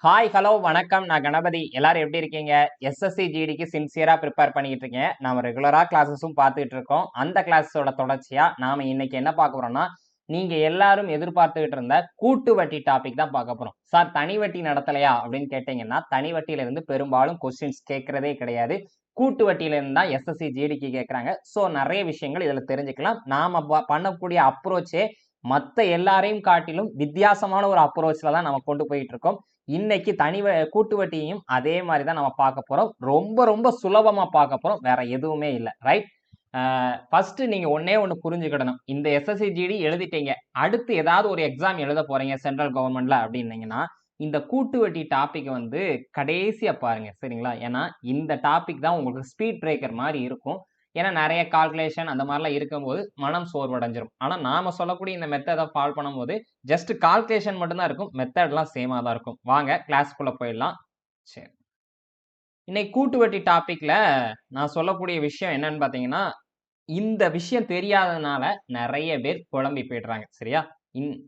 Hi, hello, வணக்கம். நான் கணபதி. எல்லாரும் எப்படி இருக்கீங்க? எஸ்எஸ்சி, ஜிடிக்கு சின்சியரா ப்ரிப்பேர் பண்ணிட்டு இருக்கேன். நாம ரெகுலரா கிளாஸஸும் பார்த்துட்டு இருக்கோம். அந்த கிளாஸஸோட தொடர்ச்சியா நாம இன்னைக்கு என்ன பார்க்க போறோம்னா, நீங்க எல்லாரும் எதிர்பார்த்துக்கிட்டு இருந்த கூட்டு வட்டி டாபிக் தான் பார்க்க போறோம். சார், தனி வட்டி நடத்தலையா அப்படின்னு கேட்டீங்கன்னா, தனி வட்டியில இருந்து பெரும்பாலும் கொஸ்டின்ஸ் கேட்கறதே கிடையாது. கூட்டு வட்டியில இருந்து தான் எஸ்எஸ்சி, ஜிடிக்கு கேட்கறாங்க. ஸோ நிறைய விஷயங்கள் இதுல தெரிஞ்சுக்கலாம். நாம பண்ணக்கூடிய அப்ரோச்சே மத்த எல்லாரையும் காட்டிலும் வித்தியாசமான ஒரு அப்ரோச்ல தான் நம்ம கொண்டு போயிட்டு இருக்கோம். இன்னைக்கு கூட்டு வட்டியையும் அதே மாதிரி தான் நம்ம பார்க்க போறோம். ரொம்ப ரொம்ப சுலபமா பார்க்க போறோம். வேற எதுவுமே இல்ல. ரைட்? ஃபர்ஸ்ட் நீங்க ஒண்ணே ஒண்ணு புரிஞ்சுக்கிடணும். இந்த எஸ்எஸ்சி, ஜிடி எழுதிட்டீங்க. அடுத்து ஏதாவது ஒரு எக்ஸாம் எழுத போறீங்க சென்ட்ரல் கவர்மெண்ட்ல அப்படின்னீங்கன்னா, இந்த கூட்டு வட்டி டாபிக் வந்து கடைசியா பாருங்க. சரிங்களா? ஏன்னா இந்த டாபிக் தான் உங்களுக்கு ஸ்பீட் பிரேக்கர் மாரி இருக்கும். ஏன்னா நிறைய கால்குலேஷன் அந்த மாதிரிலாம் இருக்கும்போது மனம் சோர்வடைஞ்சிரும். ஆனா நாம சொல்லக்கூடிய இந்த மெத்தட ஃபாலோ பண்ணும்போது ஜஸ்ட் கால்குலேஷன் மட்டும் தான் இருக்கும். மெத்தட்லாம் சேமா தான் இருக்கும். வாங்க கிளாஸ்க்குள்ள போயிடலாம். சரி. இன்னைக்கு கூட்டு வட்டி டாபிக்ல நான் சொல்லக்கூடிய விஷயம் என்னன்னு பார்த்தீங்கன்னா, இந்த விஷயம் தெரியாததுனால நெறைய பேர் குழம்பி போயிடுறாங்க. சரியா?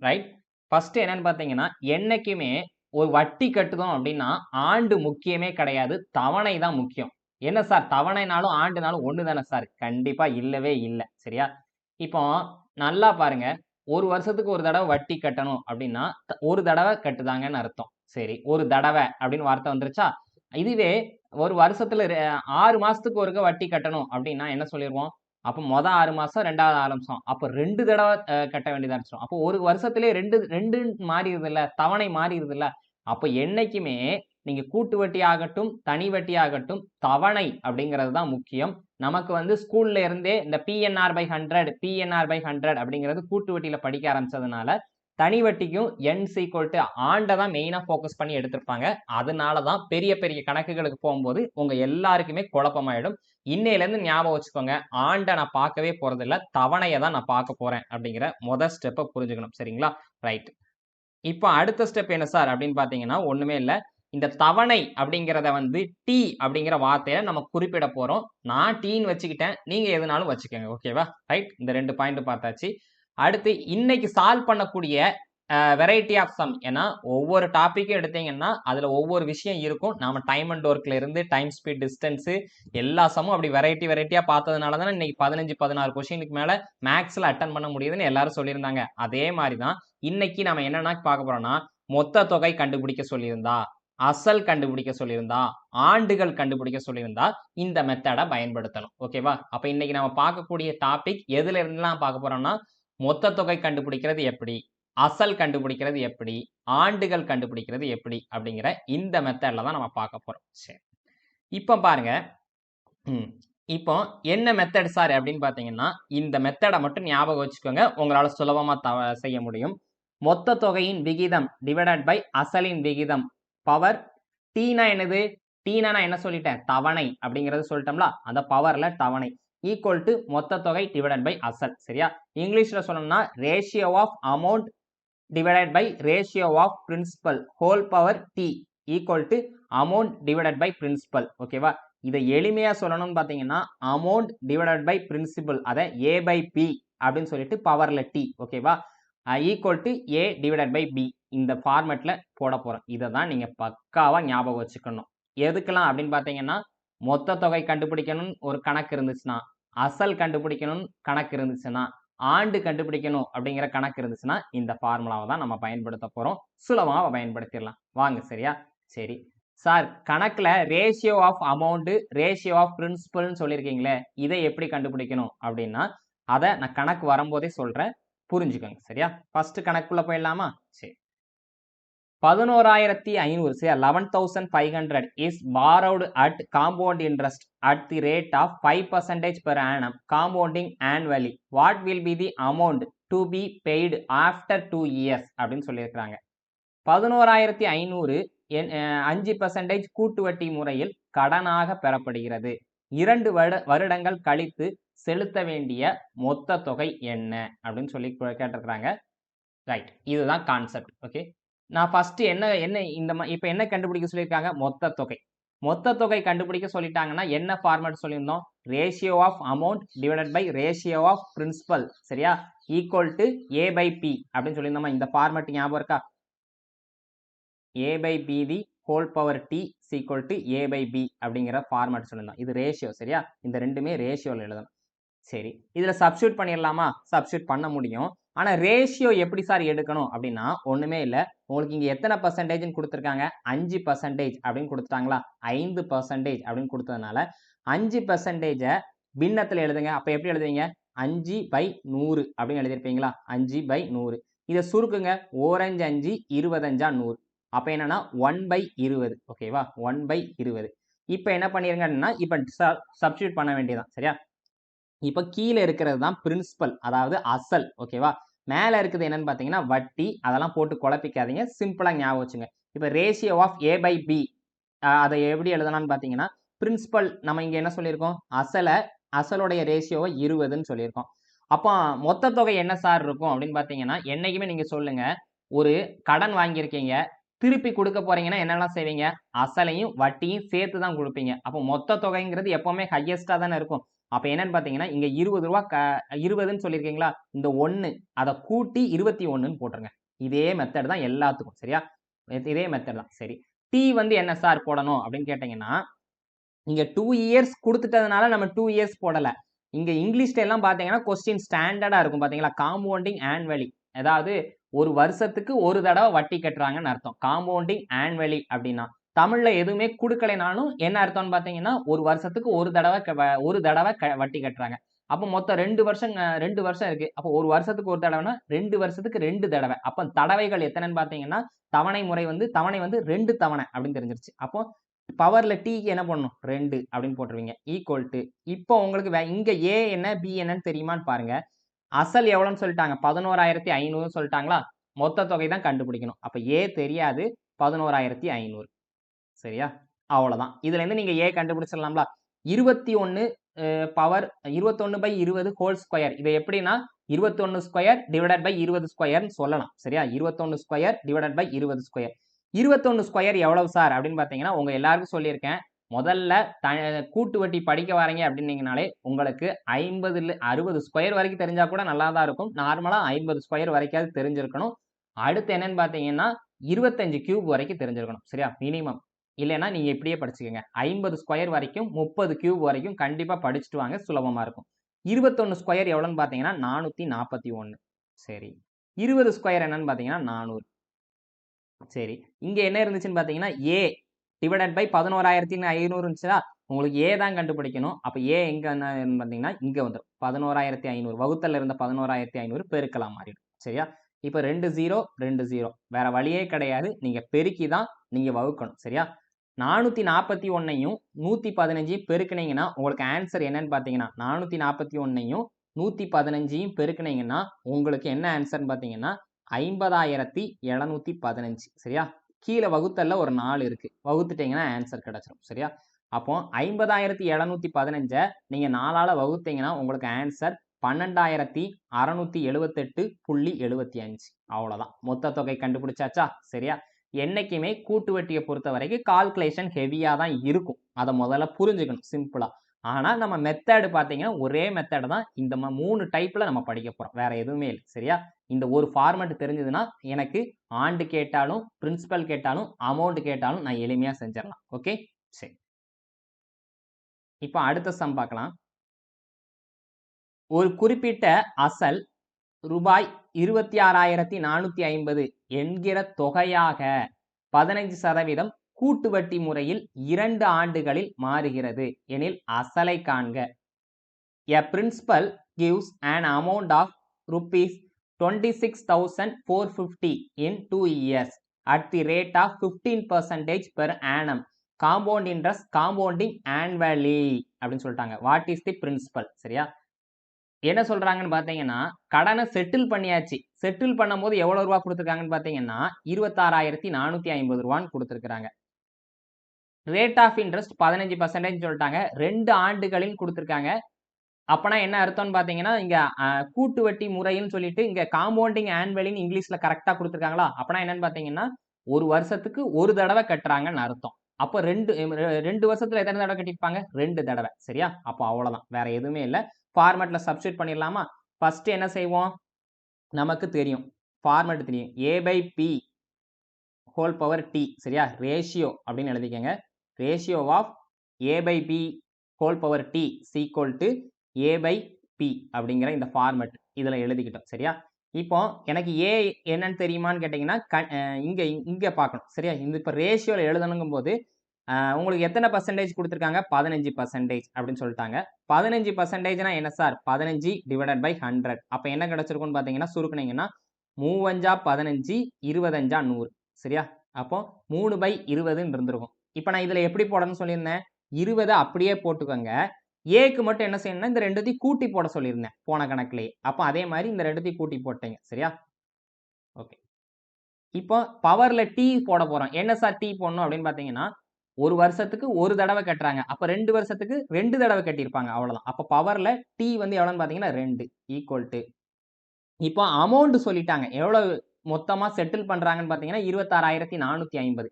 ரைட். ஃபர்ஸ்ட் என்னன்னு பார்த்தீங்கன்னா, என்னைக்குமே ஒரு வட்டி கட்டுதோம் அப்டின்னா, ஆண்டு முக்கியமே கிடையாது. தவணை தான் முக்கியம். என்ன சார், தவணைனாலும் ஆண்டுனாலும் ஒண்ணு தானே சார்? கண்டிப்பா இல்லவே இல்ல. சரியா? இப்போ நல்லா பாருங்க. 1 வருஷத்துக்கு ஒரு தடவ வட்டி கட்டணும் அப்டின்னா, ஒரு தடவ கட்டுதாங்கன்னு அர்த்தம். சரி, ஒரு தடவ அப்டின்னு வார்த்தை வந்துருச்சா? இதுவே ஒரு வருஷத்துல 6 மாசத்துக்கு ஒருக்க வட்டி கட்டணும் அப்டின்னா என்ன சொல்லிருவோம்? அப்ப 6 மாசம், 2வது 6 மாசம். அப்ப 2 தடவ கட்ட வேண்டியதா இருந்துரும். அப்போ ஒரு வருஷத்திலே 2 மாறிருதுல்ல. தவணை மாறிருதுல்ல. அப்ப என்னைக்குமே நீங்க கூட்டு வட்டி ஆகட்டும், தனி வட்டி ஆகட்டும், தவணை அப்படிங்கிறது தான் முக்கியம். நமக்கு வந்து ஸ்கூல்ல இருந்தே இந்த பிஎன்ஆர் பை 100, பிஎன்ஆர் பை 100 அப்படிங்கிறது கூட்டு வட்டியில படிக்க ஆரம்பிச்சதுனால, தனி வட்டிக்கும் என்ஸ் ஈக்குவல் டூ ஆண்ட தான் மெயினா ஃபோக்கஸ் பண்ணி எடுத்திருப்பாங்க. அதனால தான் பெரிய பெரிய கணக்குகளுக்கு போகும்போது உங்க எல்லாருக்குமே குழப்பமாயிடும். இன்னையிலேருந்து ஞாபகம் வச்சுக்கோங்க. ஆண்ட நான் பார்க்கவே போறதில்ல. தவணைய தான் நான் பார்க்க போறேன் அப்படிங்கிற ஸ்டெப்ப புரிஞ்சுக்கணும். சரிங்களா? ரைட். இப்ப அடுத்த ஸ்டெப் என்ன சார் அப்படின்னு பார்த்தீங்கன்னா, ஒண்ணுமே இல்ல. இந்த தவணை அப்படிங்கிறத வந்து டி அப்படிங்கிற வார்த்தையில நம்ம குறிப்பிட போறோம். நான் டீன்னு வச்சுக்கிட்டேன். நீங்க எதுனாலும் வச்சுக்கங்க. ஓகேவா? ரைட். இந்த 2 பாயிண்ட் பார்த்தாச்சு. அடுத்து இன்னைக்கு சால்வ் பண்ணக்கூடிய வெரைட்டி ஆஃப் சம். ஏன்னா ஒவ்வொரு டாபிக்கும் எடுத்தீங்கன்னா, அதுல ஒவ்வொரு விஷயம் இருக்கும். நாம டைம் அண்ட் ஒர்க்ல இருந்து டைம், ஸ்பீட், டிஸ்டன்ஸ் எல்லா சம்மும் அப்படி வெரைட்டியா பார்த்ததுனால தானே இன்னைக்கு 15, 16 கொஸ்டினுக்கு மேல மேத்ஸ்ல அட்டெண்ட் பண்ண முடியுதுன்னு எல்லாரும் சொல்லியிருந்தாங்க. அதே மாதிரி தான் இன்னைக்கு நாம என்னன்னா பார்க்க போறோம்னா, மொத்த தொகை கண்டுபிடிக்க சொல்லியிருந்தா, அசல் கண்டுபிடிக்க சொல்லியிருந்தா, ஆண்டுகள் கண்டுபிடிக்க சொல்லியிருந்தா, இந்த மெத்தட பயன்படுத்தணும். ஓகேவா? அப்ப இன்னைக்கு நம்ம பார்க்கக்கூடிய டாபிக் எதுல இருந்துலாம் பார்க்க போறோம்னா, மொத்த தொகை கண்டுபிடிக்கிறது எப்படி? அசல் கண்டுபிடிக்கிறது எப்படி? ஆண்டுகள் கண்டுபிடிக்கிறது எப்படி? அப்படிங்கிற இந்த மெத்தட்ல தான் நம்ம பார்க்க போறோம். சரி. இப்ப பாருங்க. இப்போ என்ன மெத்தட் சார் அப்படின்னு பார்த்தீங்கன்னா, இந்த மெத்தட மட்டும் ஞாபகம் வச்சுக்கோங்க. உங்களால சுலபமா செய்ய முடியும். மொத்த தொகையின் விகிதம் டிவைடட் பை அசலின் விகிதம் பவர் டீனா என்னது? டீனா நான் என்ன சொல்லிட்டேன்? தவணை அப்படிங்கிறது சொல்லிட்டோம்ல. அந்த பவர்ல தவணை ஈக்குவல் டு மொத்த தொகை டிவைடட் பை அசல். சரியா? இங்கிலீஷ்ல சொல்லணும்னா ratio of amount divided by ratio of principal whole power t equal to amount divided by principal. ஓகேவா? இதை எளிமையா சொல்லணும்னு பார்த்தீங்கன்னா amount divided by principal அதை a by b அப்படின்னு சொல்லிட்டு பவர்ல t. ஓகேவா? Equal to a divided by b இந்த ஃபார்மேட்ல போட போறோம். இதை தான் நீங்க பக்காவா ஞாபகம் வச்சுக்கணும். எதுக்கெல்லாம் அப்படின்னு பார்த்தீங்கன்னா, மொத்த தொகை கண்டுபிடிக்கணும்னு ஒரு கணக்கு இருந்துச்சுன்னா, அசல் கண்டுபிடிக்கணும்னு கணக்கு இருந்துச்சுன்னா, ஆண்டு கண்டுபிடிக்கணும் அப்படிங்கிற கணக்கு இருந்துச்சுன்னா, இந்த ஃபார்முலாவை தான் நம்ம பயன்படுத்த போறோம். சுலபமா பயன்படுத்திடலாம். வாங்க. சரியா? சரி. சார், கணக்குல ratio of amount, ratio of பிரின்சிபல்னு சொல்லியிருக்கீங்களே, இதை எப்படி கண்டுபிடிக்கணும் அப்படின்னா, அதை நான் கணக்கு வரும்போதே சொல்றேன். புரிஞ்சுக்கோங்க. சரியா? ஃபர்ஸ்ட் கணக்குள்ள போயிடலாமா? சரி. 11,500 say 11,500 is borrowed at compound interest at the rate of 5% per annum compounding annually. What will be the amount to be paid after 2 years அப்படின்னு சொல்லியிருக்கிறாங்க. 11,500 5% கூட்டு வட்டி முறையில் கடனாக பெறப்படுகிறது. 2 வருடங்கள் கழித்து செலுத்த வேண்டிய மொத்த தொகை என்ன அப்படின்னு சொல்லி கேட்டிருக்கிறாங்க. ரைட். இதுதான் கான்செப்ட். ஓகே. நான் ஃபர்ஸ்ட் என்ன என்ன இந்த இப்ப என்ன கண்டுபிடிக்க சொல்லியிருக்காங்க? மொத்த தொகை. மொத்த தொகை கண்டுபிடிக்க சொல்லிட்டாங்கன்னா என்ன ஃபார்மேட் சொல்லியிருந்தோம்? Ratio of amount divided by ratio of principal. சரியா? Equal to a by p அப்படின்னு சொல்லியிருந்தோமா? இந்த ஃபார்மேட் ஞாபகம் இருக்கா? a by b the whole power t is equal to a by b அப்படிங்கிற ஃபார்மேட் சொல்லியிருந்தோம். இது ரேஷியோ சரியா? இந்த ரெண்டுமே ரேஷியோவில் எழுதணும். சரி, இதுல சப்ஸ்டியூட் பண்ணிடலாமா? சப்ஸ்டியூட் பண்ண முடியும். ஆனா ரேஷியோ எப்படி சார் எடுக்கணும் அப்படின்னா ஒண்ணுமே இல்ல. உங்களுக்கு இங்க எத்தனை பர்சன்டேஜ்னு கொடுத்துருக்காங்க? 5% அப்படின்னு கொடுத்துட்டாங்களா? 5% அப்படின்னு கொடுத்ததுனால 5% பின்னத்துல எழுதுங்க. அப்ப எப்படி எழுதுவீங்க? 5/100 அப்படின்னு எழுதிருப்பீங்களா? 5/100. இதை சுருக்குங்க. ஓரஞ்சு 5, 25 100. அப்ப என்னன்னா 1/20. ஓகேவா? 1/20. இப்ப என்ன பண்ணிருங்கன்னா இப்ப சப்ஸ்டியூட் பண்ண வேண்டியதான் சரியா? இப்ப கீழே இருக்கிறது தான் பிரின்சிபல், அதாவது அசல். ஓகேவா? மேல இருக்குது என்னன்னு பாத்தீங்கன்னா வட்டி. அதெல்லாம் போட்டு குழப்பிக்காதீங்க, சிம்பிளா ஞாபகம் வச்சுங்க. இப்ப ratio of a by b அதை எப்படி எழுதலாம்னு பாத்தீங்கன்னா பிரின்சிபல் நம்ம இங்க என்ன சொல்லியிருக்கோம்? அசலுடைய ரேஷியோவை 20ன்னு சொல்லியிருக்கோம். அப்போ மொத்த தொகை என்ன சார் இருக்கும் அப்படின்னு பாத்தீங்கன்னா என்னைக்குமே நீங்க சொல்லுங்க, ஒரு கடன் வாங்கியிருக்கீங்க, திருப்பி கொடுக்க போறீங்கன்னா என்னெல்லாம் செய்வீங்க? அசலையும் வட்டியும் சேர்த்து தான் கொடுப்பீங்க. அப்போ மொத்த தொகைங்கிறது எப்பவுமே ஹையஸ்டா தானே இருக்கும். அப்ப என்னன்னு பாத்தீங்கன்னா இங்க 20 ரூபா 20ன்னு சொல்லியிருக்கீங்களா? இந்த 1 அதை கூட்டி 21ன்னு போட்டுருங்க. இதே மெத்தட் தான் எல்லாத்துக்கும் சரியா? இதே மெத்தட் தான். சரி, டி வந்து என்ன சார் போடணும் அப்படின்னு கேட்டீங்கன்னா இங்க 2 இயர்ஸ் கொடுத்துட்டதுனால நம்ம 2 இயர்ஸ் போடல. இங்க இங்கிலீஷ்ல எல்லாம் பாத்தீங்கன்னா கொஸ்டின் ஸ்டாண்டர்டா இருக்கும் பாத்தீங்களா? காம்பவுண்டிங் ஆனுவலி, அதாவது ஒரு வருஷத்துக்கு ஒரு தடவை வட்டி கட்டுறாங்கன்னு அர்த்தம். காம்பவுண்டிங் ஆனுவலி அப்படின்னா தமிழ்ல எதுவுமே கொடுக்கலைனாலும் என்ன அர்த்தம்னு பாத்தீங்கன்னா ஒரு வருஷத்துக்கு ஒரு தடவை வட்டி கட்டுறாங்க. அப்ப மொத்தம் 2 வருஷம் இருக்கு. அப்போ ஒரு வருஷத்துக்கு ஒரு தடவைனா 2 வருஷத்துக்கு 2 தடவை. அப்ப தடவைகள் எத்தனைன்னு பாத்தீங்கன்னா தவணை வந்து 2 தவணை அப்படின்னு தெரிஞ்சிருச்சு. அப்போ பவர்ல டீக்கு என்ன பண்ணணும்? 2 அப்படின்னு போட்டுருவீங்க. ஈக்குவல் டு இப்போ உங்களுக்கு இங்க ஏ என்ன பி என்னன்னு தெரியுமான்னு பாருங்க. அசல் எவ்வளவுன்னு சொல்லிட்டாங்க? 11,500 சொல்லிட்டாங்களா? மொத்த தொகை தான் கண்டுபிடிக்கணும். அப்ப ஏ தெரியாது, 11,500. சரியா? அவ்வளவுதான். இதுல இருந்து நீங்க ஏ கண்டுபிடிச்சிடலாம்ல. 21 பவர் 21/20 ஹோல் ஸ்கொயர். இதை எப்படின்னா 21 ஸ்கொயர் டிவைடட் பை 20 ஸ்கொயர்னு சொல்லலாம். சரியா? 21 square divided by 20 square. 21 square எவ்வளவு சார் அப்படின்னு பாத்தீங்கன்னா உங்க எல்லாருக்கும் சொல்லியிருக்கேன். முதல்ல கூட்டு வட்டி படிக்க வரீங்க அப்படின்னீங்கனாலே உங்களுக்கு 60 ஸ்கொயர் வரைக்கும் தெரிஞ்சா கூட நல்லா தான் இருக்கும். நார்மலா 50 ஸ்கொயர் வரைக்கும் தெரிஞ்சிருக்கணும். அடுத்து என்னன்னு பாத்தீங்கன்னா 25 கியூப் வரைக்கும் தெரிஞ்சிருக்கணும். சரியா? மினிமம். இல்லைன்னா நீங்க இப்படியே படிச்சுக்கோங்க. 50 ஸ்கொயர் வரைக்கும் 30 கியூப் வரைக்கும் கண்டிப்பா படிச்சுட்டு வாங்க, சுலபமா இருக்கும். 21 ஸ்கொயர் எவ்வளவுன்னு பாத்தீங்கன்னா 441. சரி, 20 ஸ்கொயர் என்னன்னு பாத்தீங்கன்னா 400. சரி, இங்க என்ன இருந்துச்சுன்னு பாத்தீங்கன்னா ஏ டிவைடட் பை 11,500 இருந்துச்சா? உங்களுக்கு ஏ தான் கண்டுபிடிக்கணும். அப்ப ஏ எங்க பாத்தீங்கன்னா இங்க வந்துடும். 11,500 வகுத்தல்ல இருந்த 11,500 பெருக்கலாம் மாறிடும். சரியா? இப்ப 2 0 2 0 வேற வழியே கிடையாது. நீங்க பெருக்கி தான் நீங்க வகுக்கணும். சரியா? 441ஐயும் 115ஐயும் பெருக்கினீங்கன்னா உங்களுக்கு ஆன்சர் என்னன்னு பாத்தீங்கன்னா 441ஐயும் 115ஐயும் பெருக்கினீங்கன்னா உங்களுக்கு என்ன ஆன்சர்னு பாத்தீங்கன்னா 50,715. சரியா? கீழே வகுத்தல்ல ஒரு 4 இருக்கு, வகுத்துட்டீங்கன்னா ஆன்சர் கிடைச்சிடும். சரியா? அப்போ 50,715 நீங்க 4ஆல வகுத்தீங்கன்னா உங்களுக்கு ஆன்சர் 12,678.75. அவ்வளவுதான். மொத்த தொகை கண்டுபிடிச்சாச்சா? சரியா? என்னைக்குமே கூட்டு வட்டியை பொறுத்த வரைக்கும் கால்குலேஷன் ஹெவியா தான் இருக்கும். அதை முதல்ல புரிஞ்சுக்கணும் சிம்பிளா. ஆனா நம்ம மெத்தட் பாத்தீங்கன்னா ஒரே மெத்தட் தான். இந்த 3 டைப்ல நம்ம படிக்க போறோம், வேற எதுவுமே இல்லை. சரியா? இந்த ஒரு ஃபார்மேட் தெரிஞ்சதுன்னா எனக்கு ஆண்டு கேட்டாலும் பிரின்சிபல் கேட்டாலும் அமௌண்ட் கேட்டாலும் நான் எளிமையா செஞ்சிடலாம். ஓகே, சரி. இப்போ அடுத்த சம் பார்க்கலாம். ஒரு குறிப்பிட்ட அசல் ரூபாய் 26,450 என்கிற தொகையாக 15% கூட்டு வட்டி முறையில் 2 ஆண்டுகளில் மாறுகிறது எனில் அசலை காண்க. A principal gives an amount of rupees 26,450 in 2 years at the rate of 15% per annum. Compound interest compounding annually அப்படின்னு சொல்லிட்டாங்க. What is the principal? சரியா? என்ன சொல்றாங்கன்னு பாத்தீங்கன்னா கடனை செட்டில் பண்ணியாச்சு. செட்டில் பண்ணும்போது எவ்வளவு ரூபா கொடுத்துருக்காங்கன்னு பாத்தீங்கன்னா 26,450 ரூபான்னு கொடுத்துருக்காங்க. ரேட் ஆஃப் இன்ட்ரெஸ்ட் 15% சொல்லிட்டாங்க. 2 ஆண்டுகளில் கொடுத்துருக்காங்க. அப்பனா என்ன அர்த்தம்னு பாத்தீங்கன்னா இங்க கூட்டு வட்டி முறைன்னு சொல்லிட்டு இங்க காம்பவுண்டிங் ஆனுவலின்னு இங்கிலீஷ்ல கரெக்டா கொடுத்துருக்காங்களா? அப்பனா என்னன்னு பாத்தீங்கன்னா ஒரு வருஷத்துக்கு ஒரு தடவை கட்டுறாங்கன்னு அர்த்தம். அப்போ 2 வருஷத்துல எத்தனை தடவை கட்டிருப்பாங்க? 2 தடவை. சரியா? அப்போ அவ்வளவுதான், வேற எதுவுமே இல்லை. ஃபார்மேட்ல சப்ஸ்டியூட் பண்ணிடலாமா? ஃபர்ஸ்ட் என்ன செய்வோம்? நமக்கு தெரியும், ஃபார்மேட் தெரியும். a by p whole power t, சரியா? ரேஷியோ அப்படின்னு எழுதிக்கங்க. Ratio of a by p whole power t equal to a by p அப்படிங்கிற இந்த ஃபார்மெட் இதில் எழுதிக்கிட்டோம், சரியா? இப்போ எனக்கு ஏ என்னன்னு தெரியுமான்னு கேட்டிங்கன்னா இங்கே இங்கே பார்க்கணும், சரியா? இந்த இப்போ ரேஷியோவில் எழுதணுங்கும் போது உங்களுக்கு எத்தனை பர்சன்டேஜ் கொடுத்துருக்காங்க? 15% அப்படின்னு சொல்லிட்டாங்க. 15%னா என்ன சார்? 15 divided by 100. அப்போ என்ன கிடச்சிருக்குன்னு பார்த்தீங்கன்னா சுருக்குனீங்கன்னா 3 15 25 100, சரியா? அப்போ 3/20ன்னு இருந்திருக்கும். இப்போ நான் இதில் எப்படி போடணும்னு சொல்லியிருந்தேன்? 20 அப்படியே போட்டுக்கோங்க. ஏக்கு மட்டும் என்ன செய்யணும்னா இந்த ரெண்டுத்தையும் கூட்டி போட சொல்லியிருந்தேன் போன கணக்குலேயே. அப்போ அதே மாதிரி இந்த ரெண்டுத்தையும் கூட்டி போட்டீங்க, சரியா? ஓகே. இப்போ பவர்ல டி போட போறோம். என்ன சார் டி போடணும் அப்படின்னு பார்த்தீங்கன்னா, ஒரு வருஷத்துக்கு ஒரு தடவை கட்டுறாங்க. அப்ப 2 வருஷத்துக்கு 2 தடவை கட்டியிருப்பாங்க, அவ்வளவுதான். அப்ப பவர்ல டி வந்து எவ்வளவுன்னு பார்த்தீங்கன்னா 2 ஈக்குவல் டு இப்போ அமௌண்ட் சொல்லிட்டாங்க. எவ்வளவு மொத்தமா செட்டில் பண்றாங்கன்னு பார்த்தீங்கன்னா 26,450.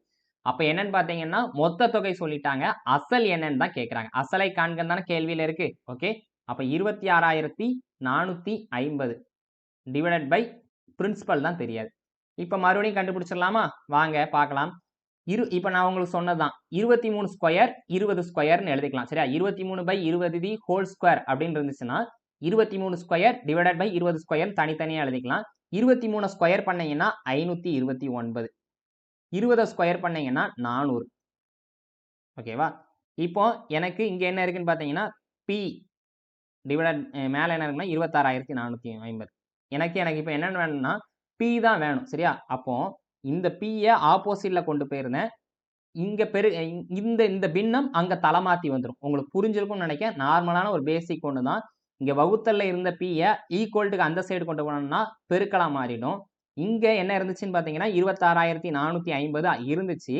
அப்ப என்னன்னு பார்த்தீங்கன்னா மொத்த தொகை சொல்லிட்டாங்க. அசல் என்னன்னு தான் கேட்கறாங்க. அசலை காண்கன்னு தானே கேள்வியில இருக்கு. ஓகே. அப்ப 26,450 டிவைடட் பை பிரின்சிபல் தான் தெரியாது. இப்ப மறுபடியும் கண்டுபிடிச்சிடலாமா? வாங்க பார்க்கலாம். இப்ப நான் உங்களுக்கு சொன்னதுதான் 23 ஸ்கொயர் 20 ஸ்கொயர்னு எழுதிக்கலாம், சரியா? 23/20 ஹோல் ஸ்கொயர் அப்படின்னு இருந்துச்சுன்னா 23 ஸ்கொயர் டிவைடட் பை 20 ஸ்கொயர் தனித்தனியா எழுதிக்கலாம். 23 ஸ்கொயர் பண்ணீங்கன்னா 529, 20 ஸ்கொயர் பண்ணீங்கன்னா 400. ஓகேவா? இப்போ எனக்கு இங்க என்ன இருக்குன்னு பாத்தீங்கன்னா பி டிவைடட் மேல என்ன இருக்குன்னா 26,450. எனக்கு இப்போ என்ன வேணும்னா பி தான் வேணும், சரியா? அப்போ இந்த பியை ஆப்போசிட்ல கொண்டு போயிருந்தேன். இங்க இந்த இந்த பின்னம் அங்க தலை மாத்தி வந்துடும். உங்களுக்கு புரிஞ்சிருக்கும்னு நினைக்கிறேன். நார்மலான ஒரு பேசிக் ஒன்று தான். இங்க வகுத்தல்ல இருந்த பியை ஈக்குவல்ட்டுக்கு அந்த சைடு கொண்டு போனோம்னா பெருக்கலா மாறிடும். இங்க என்ன இருந்துச்சுன்னு பாத்தீங்கன்னா 26,450 இருந்துச்சு.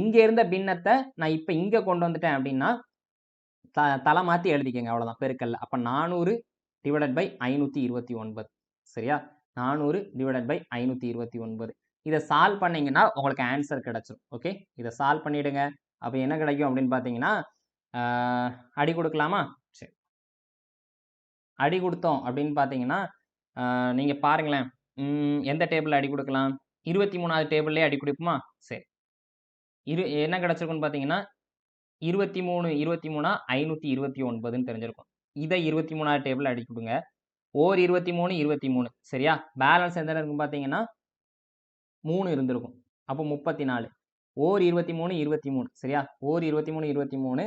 இங்க இருந்த பின்னத்தை நான் இப்ப இங்க கொண்டு வந்துட்டேன் அப்படின்னா தலை மாத்தி எழுதிக்கங்க, அவ்வளவுதான் பெருக்கல்ல. அப்ப 400 டிவைடட் பை 529, சரியா? 400 டிவைடட் பை 529. இதை சால்வ் பண்ணீங்கன்னா உங்களுக்கு ஆன்சர் கிடைச்சிடும். ஓகே, இதை சால்வ் பண்ணிடுங்க. அப்ப என்ன கிடைக்கும் அப்படின்னு பாத்தீங்கன்னா அடி கொடுக்கலாமா? சரி, அடி கொடுத்தோம் அப்படின்னு பாத்தீங்கன்னா நீங்க பாருங்களேன். எந்த டேபிள் அடி கொடுக்கலாம்? 23வது டேபிள்லயே அடி கொடுப்போமா? சரி, என்ன கிடைச்சிருக்குன்னு பாத்தீங்கன்னா 23 23 529ன்னு தெரிஞ்சிருக்கும். இதை 23வது டேபிள் அடி கொடுங்க. ஓர் 23 23, சரியா? பேலன்ஸ் எந்த இருக்கும் பாத்தீங்கன்னா 3 இருந்திருக்கும். அப்போ 34. ஓர் 23 23, சரியா? ஓர் 23 23.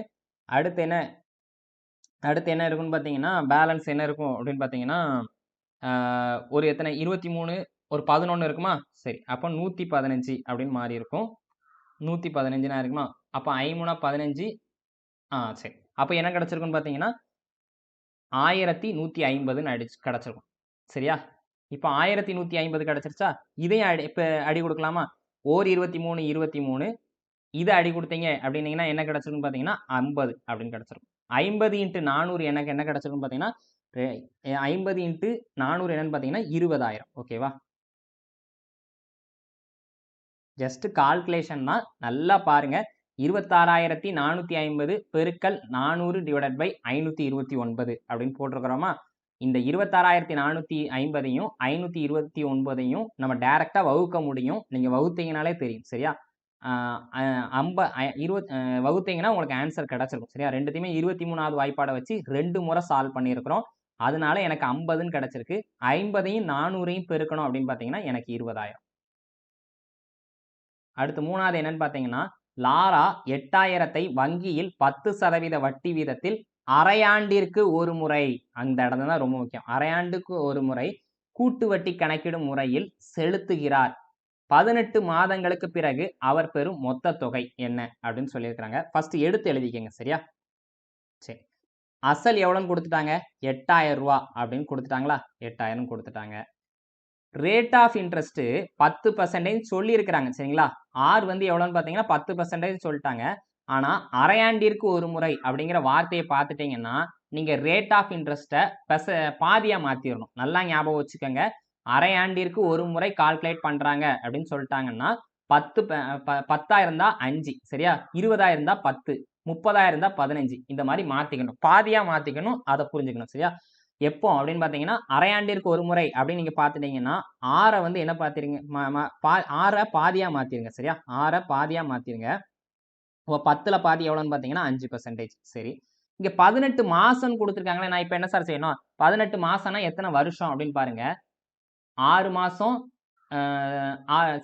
அடுத்து என்ன இருக்குன்னு பாத்தீங்கன்னா பேலன்ஸ் என்ன இருக்கும் அப்படின்னு பாத்தீங்கன்னா ஒரு எத்தனை 23 ஒரு 11 இருக்குமா? சரி, அப்போ 115 அப்படின்னு மாறி இருக்கும். 115 இருக்குமா? அப்போ 5 15. சரி, அப்போ என்ன கிடைச்சிருக்குன்னு பாத்தீங்கன்னா 1150 கிடைச்சிருக்கும், சரியா? இப்போ 1150 கிடைச்சிருச்சா? இதையும் இப்ப அடி கொடுக்கலாமா? ஓர் 23 23. இதை அடி கொடுத்தீங்க அப்படின்னீங்கன்னா என்ன கிடைச்சிருக்குன்னு பாத்தீங்கன்னா 50 அப்படின்னு கிடைச்சிருக்கும். 50 × 400 எனக்கு என்ன கிடைச்சிருக்குன்னு பாத்தீங்கன்னா 50 × 400 என்னன்னு பாத்தீங்கன்னா 20,000. ஓகேவா? ஜஸ்ட் கால்குலேஷன் தான், நல்லா பாருங்க. 26,450 பெருக்கல் 400 டிவைடட் பை 529 அப்படின்னு போட்டிருக்கிறோமா? இந்த 26,450ஐயும் 529ஐயும் நம்ம டைரக்டா வகுக்க முடியும். நீங்க வகுத்தீங்கனாலே தெரியும், சரியா? வகுத்தீங்கன்னா உங்களுக்கு ஆன்சர் கிடைச்சிருக்கும், சரியா? ரெண்டுத்தையுமே 23வது வாய்ப்பாடை வச்சு 2 முறை சால்வ் பண்ணியிருக்கிறோம். அதனால எனக்கு 50ன்னு கிடைச்சிருக்கு. 50ஐயும் 400ஐயும் பெருக்கணும் அப்படின்னு பாத்தீங்கன்னா எனக்கு 20,000. அடுத்து 3வது என்னன்னு பாத்தீங்கன்னா லாரா 8000ஐ வங்கியில் 10% வட்டி வீதத்தில் அரையாண்டிற்கு ஒரு முறை, அந்த இடம் தான் ரொம்ப முக்கியம், அரையாண்டுக்கு ஒரு முறை கூட்டு வட்டி கணக்கிடும் முறையில் செலுத்துகிறார். 18 மாதங்களுக்கு பிறகு அவர் பெறும் மொத்த தொகை என்ன அப்படின்னு சொல்லியிருக்கிறாங்க. ஃபர்ஸ்ட் எடுத்து எழுதிக்கங்க, சரியா? சரி, அசல் எவ்வளவுன்னு கொடுத்துட்டாங்க? 8000 ரூபா அப்படின்னு கொடுத்துட்டாங்களா? 8000 கொடுத்துட்டாங்க. ரேட் ஆஃப் இன்ட்ரெஸ்ட் 10% சொல்லி இருக்கிறாங்க, சரிங்களா? ஆர் வந்து எவ்வளவுன்னு பாத்தீங்கன்னா 10% சொல்லிட்டாங்க. ஆனா அரையாண்டிற்கு ஒரு முறை அப்படிங்கிற வார்த்தையை பார்த்துட்டீங்கன்னா நீங்க ரேட் ஆஃப் இன்ட்ரெஸ்ட்டை பாதியா மாத்திரணும். நல்லா ஞாபகம் வச்சுக்கோங்க. அரையாண்டிற்கு ஒரு முறை கால்குலேட் பண்றாங்க அப்படின்னு சொல்லிட்டாங்கன்னா 10,000 தான் 5, சரியா? 20,000 தான் 10, 30,000 தான் 15. இந்த மாதிரி மாத்திக்கணும், பாதியா மாத்திக்கணும். அதை புரிஞ்சுக்கணும், சரியா? எப்போ அப்படின்னு பார்த்தீங்கன்னா அரையாண்டிற்கு ஒரு முறை அப்படின்னு நீங்கள் பார்த்துட்டீங்கன்னா 6 வந்து என்ன பார்த்துருங்க 6 பாதியாக மாற்றிருங்க. சரியா? 6 பாதியாக மாற்றிருங்க. இப்போ 10ல் பாதி எவ்வளோன்னு பார்த்தீங்கன்னா 5%. சரி, இங்கே 18 மாதம் கொடுத்துருக்காங்களே, நான் இப்போ என்ன சார் செய்யணும்? 18 மாதம்னா எத்தனை வருஷம் அப்படின்னு பாருங்க. 6 மாதம்.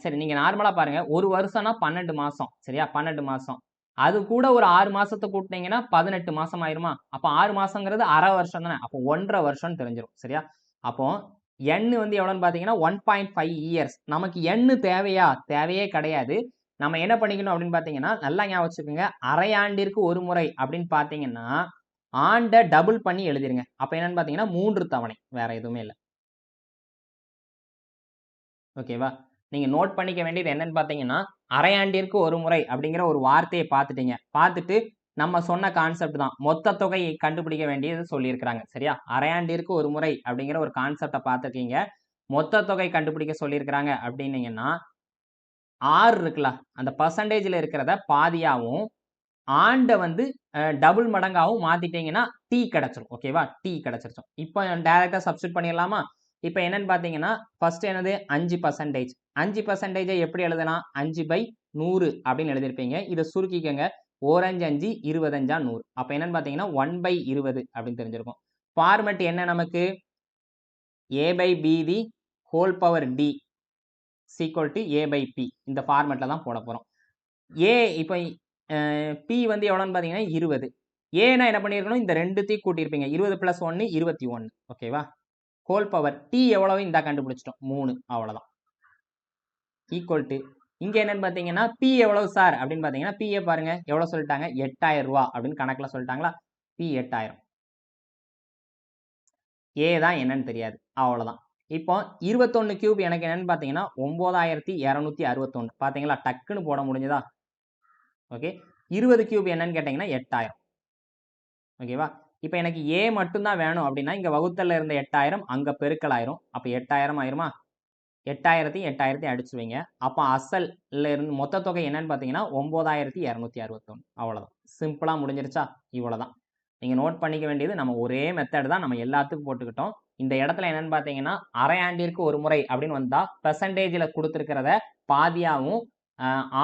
சரி, நீங்கள் நார்மலாக பாருங்க. ஒரு வருஷம்னா 12 மாதம். சரியா? 12 மாதம். அது கூட ஒரு 6 மாசத்தை கூட்டினீங்கன்னா 18 மாசம் ஆயிருமா? அப்போ 6 மாசங்கிறது அரை வருஷம் தானே. அப்போ 1.5 வருஷம்னு தெரிஞ்சிடும். சரியா? அப்போ n வந்து எவ்வளோன்னு பார்த்தீங்கன்னா 1.5 இயர்ஸ். நமக்கு n தேவையா? தேவையே கிடையாது. நம்ம என்ன பண்ணிக்கணும் அப்படின்னு பார்த்தீங்கன்னா, நல்லா ஞாபகம் வச்சுக்கோங்க. அரையாண்டிற்கு ஒரு முறை அப்படின்னு பார்த்தீங்கன்னா ஆண்டை டபுள் பண்ணி எழுதிருங்க. அப்போ என்னன்னு பார்த்தீங்கன்னா 3 தவணை, வேற எதுவுமே இல்லை. ஓகேவா? நீங்க நோட் பண்ணிக்க வேண்டியது என்னன்னு பார்த்தீங்கன்னா, அரையாண்டிற்கு ஒரு முறை அப்படிங்கிற ஒரு வார்த்தையை பார்த்துட்டீங்க. பார்த்துட்டு நம்ம சொன்ன கான்செப்ட் தான். மொத்த தொகையை கண்டுபிடிக்க வேண்டியது சொல்லியிருக்கிறாங்க. சரியா? அரையாண்டிற்கு ஒரு முறை அப்படிங்கிற ஒரு கான்செப்டை பார்த்துருக்கீங்க. மொத்த தொகை கண்டுபிடிக்க சொல்லியிருக்கிறாங்க அப்படின்னீங்கன்னா, 6 இருக்குல்ல, அந்த பெர்சன்டேஜ்ல இருக்கிறத பாதியாவும், ஆண்ட வந்து டபுள் மடங்காவும் மாத்திட்டீங்கன்னா டி கிடைச்சிரும். ஓகேவா? டி கிடைச்சிருச்சு. இப்போ டைரக்டா சப்ஸ்டிட்யூட் பண்ணிடலாமா? இப்போ என்னன்னு பார்த்தீங்கன்னா, ஃபர்ஸ்ட் என்னது 5%. 5%ஐ எப்படி எழுதலாம்? 5/100 அப்படின்னு எழுதியிருப்பீங்க. இதை சுருக்கிக்கங்க. 4 5 5 25 100. அப்போ என்னன்னு பார்த்தீங்கன்னா 1/20 அப்படின்னு தெரிஞ்சிருக்கும். ஃபார்மெட் என்ன நமக்கு? a/b whole power d a/p. இந்த ஃபார்மெட்ல தான் போட போறோம். a இப்போ p வந்து எவ்வளோன்னு பார்த்தீங்கன்னா 20. ஏன்னா என்ன பண்ணியிருக்கணும்? இந்த ரெண்டுத்தையும் கூட்டியிருப்பீங்க. 20 + 1 21. ஓகேவா? ஹோல் பவர் t எவ்வளவு? இந்த கண்டுபிடிச்சிட்டோம் 3. அவ்வளோதான். ஈக்குவல் டு இங்கே என்னன்னு பார்த்தீங்கன்னா p எவ்வளவு சார் அப்படின்னு பார்த்தீங்கன்னா p பாருங்க எவ்வளோ சொல்லிட்டாங்க? 8000 ரூபா அப்படின்னு கணக்கில் சொல்லிட்டாங்களா? p 8000. a தான் என்னன்னு தெரியாது. அவ்வளோதான். இப்போ 21 கியூப் எனக்கு என்னன்னு பார்த்தீங்கன்னா 9261. பார்த்தீங்களா? டக்குன்னு போட முடிஞ்சதா? ஓகே. 20 கியூப் என்னன்னு கேட்டிங்கன்னா 8000. ஓகேவா? இப்போ எனக்கு a மட்டும்தான் வேணும் அப்படின்னா இங்கே வகுத்தல்ல இருந்த 8000 அங்கே பெருக்கல் ஆயிரும். அப்போ 8000 ஆயிருமா? 8000 அடிச்சு வைங்க. அப்போ அசல்ல இருந்து மொத்த தொகை என்னன்னு பார்த்தீங்கன்னா 9261. அவ்வளோதான். சிம்பிளாக முடிஞ்சிருச்சா? இவ்வளோதான். நீங்கள் நோட் பண்ணிக்க வேண்டியது நம்ம ஒரே மெத்தட் தான் நம்ம எல்லாத்துக்கும் போட்டுக்கிட்டோம். இந்த இடத்துல என்னன்னு பார்த்தீங்கன்னா அரையாண்டிற்கு ஒரு முறை அப்படின்னு வந்தால் பெர்சன்டேஜில் கொடுத்துருக்கிறத பாதியாகவும்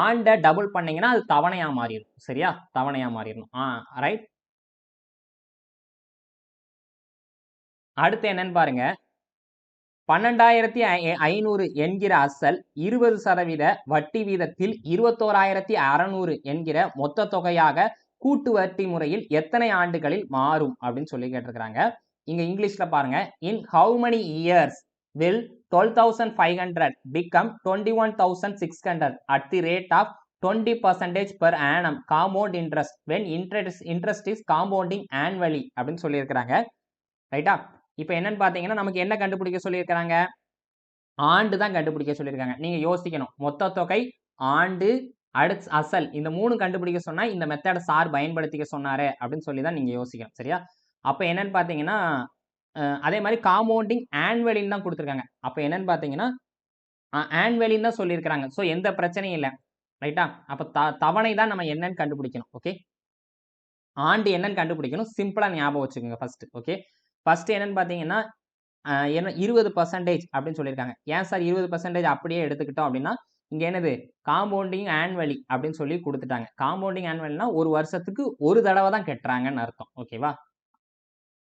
ஆண்டை டபுள் பண்ணீங்கன்னா அது தவணையாக மாறிடும். சரியா? தவணையாக மாறிடணும். ரைட். அடுத்து என்னன்னு பாருங்க. 12,500 என்கிற அசல் 20% வட்டி வீதத்தில் 21,600 என்கிற மொத்த தொகையாக கூட்டு வட்டி முறையில் எத்தனை ஆண்டுகளில் மாறும் அப்படின்னு சொல்லி கேட்டிருக்கிறாங்க. இங்க இங்கிலீஷ்ல பாருங்க. In how many years will 12,500 become 21,600 at the rate of 20% per annum compound interest when interest is compounding annually அப்படின்னு சொல்லியிருக்கிறாங்க. ரைட்டா? இப்போ என்னன்னு பார்த்தீங்கன்னா நமக்கு என்ன கண்டுபிடிக்க சொல்லியிருக்கிறாங்க? ஆண்டு தான் கண்டுபிடிக்க சொல்லியிருக்காங்க. நீங்க யோசிக்கணும். மொத்த தொகை, ஆண்டு, அடுத்து அசல், இந்த 3 கண்டுபிடிக்க சொன்னா இந்த மெத்தட சார் பயன்படுத்திக்க சொன்னாரு அப்படின்னு சொல்லி தான் நீங்க யோசிக்கணும். சரியா? அப்போ என்னன்னு பார்த்தீங்கன்னா அதே மாதிரி காம்பவுண்டிங் ஆனுவலின்னு தான் கொடுத்துருக்காங்க. அப்போ என்னன்னு பார்த்தீங்கன்னா ஆனுவலின்னு தான் சொல்லியிருக்கிறாங்க. ஸோ எந்த பிரச்சனையும் இல்லை. ரைட்டா? அப்போ தவணை தான் நம்ம என்னன்னு கண்டுபிடிக்கணும். ஓகே. ஆண்டு என்னன்னு கண்டுபிடிக்கணும். சிம்பிளா ஞாபகம் வச்சுக்கோங்க ஃபர்ஸ்ட். ஓகே. ஃபர்ஸ்ட் என்னன்னு பார்த்தீங்கன்னா என்ன 20% அப்படின்னு சொல்லியிருக்காங்க. ஏன் சார் 20% அப்படியே எடுத்துக்கிட்டோம் அப்படின்னா இங்க என்னது காம்பவுண்டிங் ஆனுவலி அப்படின்னு சொல்லி கொடுத்துட்டாங்க. காம்பவுண்டிங் ஆனுவல்னா ஒரு வருஷத்துக்கு ஒரு தடவை தான் கட்டுறாங்கன்னு அர்த்தம். ஓகேவா?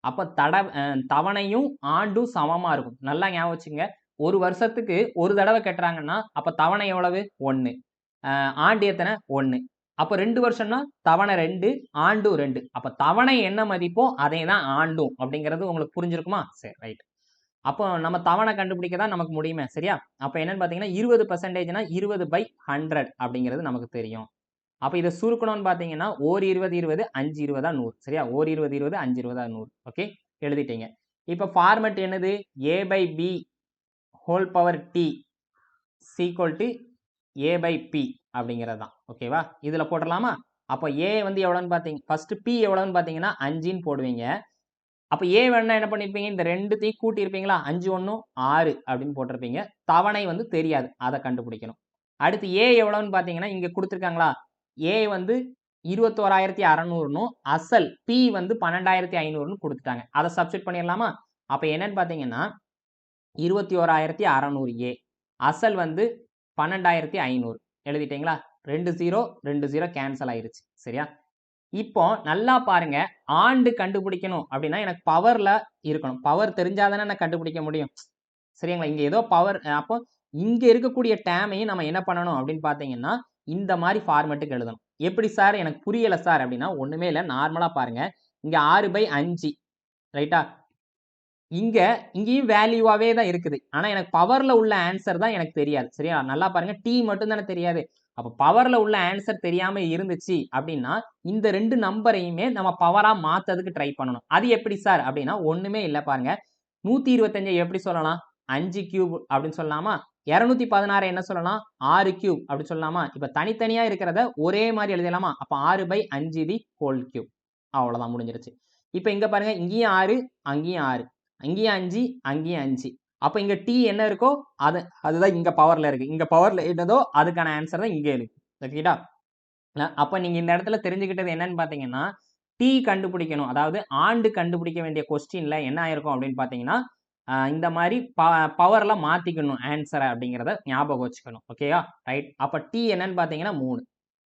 அப்ப தவணையும் ஆண்டும் சமமா இருக்கும். நல்லா ஞாபகம் வச்சுங்க. ஒரு வருஷத்துக்கு ஒரு தடவை கட்டுறாங்கன்னா அப்ப தவணை எவ்வளவு? 1. ஆண்டு எத்தனை? 1. அப்ப 2 வருஷம்னா தவணை 2, ஆண்டு 2. அப்ப தவணை என்ன மதிப்போ அதே தான் ஆண்டும் அப்படிங்கிறது உங்களுக்கு புரிஞ்சிருக்குமா? சரி, ரைட். அப்போ நம்ம தவணை கண்டுபிடிக்க தான் நமக்கு முடியுமே. சரியா? அப்போ என்னன்னு பார்த்தீங்கன்னா 20%னா 20/100 அப்படிங்கிறது நமக்கு தெரியும். அப்போ இதை சுருக்கணும்னு பார்த்தீங்கன்னா 1 20 20 5 20 100. சரியா? 1 20 20 5 20 100. ஓகே, எழுதிட்டீங்க. இப்போ ஃபார்மெட் என்னது? a/b whole power t equal to a/p அப்படிங்கிறது தான். ஓகேவா? இதில் போட்டுடலாமா? அப்போ a வந்து எவ்வளோன்னு பார்த்தீங்க ஃபர்ஸ்ட் p எவ்வளோன்னு பார்த்தீங்கன்னா 5ன்னு போடுவீங்க. அப்ப a வேணா என்ன பண்ணிருப்பீங்க? இந்த ரெண்டுத்தையும் கூட்டியிருப்பீங்களா? 5 1 6 அப்படின்னு போட்டிருப்பீங்க. தவணை வந்து தெரியாது. அதை கண்டுபிடிக்கணும். அடுத்து a எவ்வளவுன்னு பார்த்தீங்கன்னா இங்க கொடுத்துருக்காங்களா? a வந்து 21,600னும் அசல் p வந்து 12,500ன்னு கொடுத்துட்டாங்க. அதை சப்ஸ்டிட் பண்ணிடலாமா? அப்ப என்னன்னு பார்த்தீங்கன்னா 21,600 அசல் வந்து 12,500 எழுதிட்டீங்களா? 2 0 2 0 கேன்சல் ஆயிருச்சு. சரியா? இப்போ நல்லா பாருங்க. ஆண்டு கண்டுபிடிக்கணும் அப்படின்னா எனக்கு பவர்ல இருக்கணும். பவர் தெரிஞ்சா தானே நான் கண்டுபிடிக்க முடியும். சரிங்களா? இங்க ஏதோ பவர் அப்போ இங்க இருக்கக்கூடிய டேமையும் நம்ம என்ன பண்ணணும் அப்படின்னு பார்த்தீங்கன்னா, இந்த மாரி ஃபார்மேட்டுக்கு எழுதணும். எப்படி சார் எனக்கு புரியல சார் அப்படின்னா, ஒண்ணுமே இல்ல. நார்மலா பாருங்க. இங்க 6/5 ரைட்டா? இங்கேயும் வேல்யூவாவே தான் இருக்குது. ஆனா எனக்கு பவர்ல உள்ள ஆன்சர் தான் எனக்கு தெரியாது. சரியா? நல்லா பாருங்க. டி மட்டும் தானே தெரியாது. அப்ப பவர்ல உள்ள ஆன்சர் தெரியாம இருந்துச்சு அப்படின்னா, இந்த 2 நம்பரையுமே நம்ம பவரா மாத்தறதுக்கு ட்ரை பண்ணணும். அது எப்படி சார் அப்படின்னா, ஒண்ணுமே இல்ல பாருங்க. 125 எப்படி சொல்லலாம்? 5 கியூப் அப்படின்னு சொல்லலாமா? 216 என்ன சொல்லலாம்? 6 கியூப் அப்படி சொல்லலாமா? இப்ப தனித்தனியா இருக்கிறத ஒரே மாரி எழுதலாமா? அப்ப 6/5 தி ஹோல் கியூப். அவ்வளவுதான் முடிஞ்சிருச்சு. இப்ப இங்க பாருங்க. இங்கேயும் 6, அங்கேயும் 6. இங்கேயும் 5, அங்கேயும் 5. அப்ப இங்க டி என்ன இருக்கோ அதுதான் இங்க பவர்ல இருக்கு. இங்க பவர்ல என்னதோ அதுக்கான ஆன்சர் தான் இங்க இருக்கு. ஓகேடா? அப்ப நீங்க இந்த இடத்துல தெரிஞ்சுக்கிட்டது என்னன்னு பார்த்தீங்கன்னா, டி கண்டுபிடிக்கணும். அதாவது ஆண்டு கண்டுபிடிக்க வேண்டிய கொஸ்டின்ல என்ன ஆயிருக்கும் அப்படின்னு பார்த்தீங்கன்னா, இந்த மாரி பவர்ல மாத்திக்கணும் ஆன்ஸர அப்படிங்கிறத ஞாபகம் வச்சுக்கணும். ஓகேயா? ரைட். அப்ப டி என்னன்னு பார்த்தீங்கன்னா 3.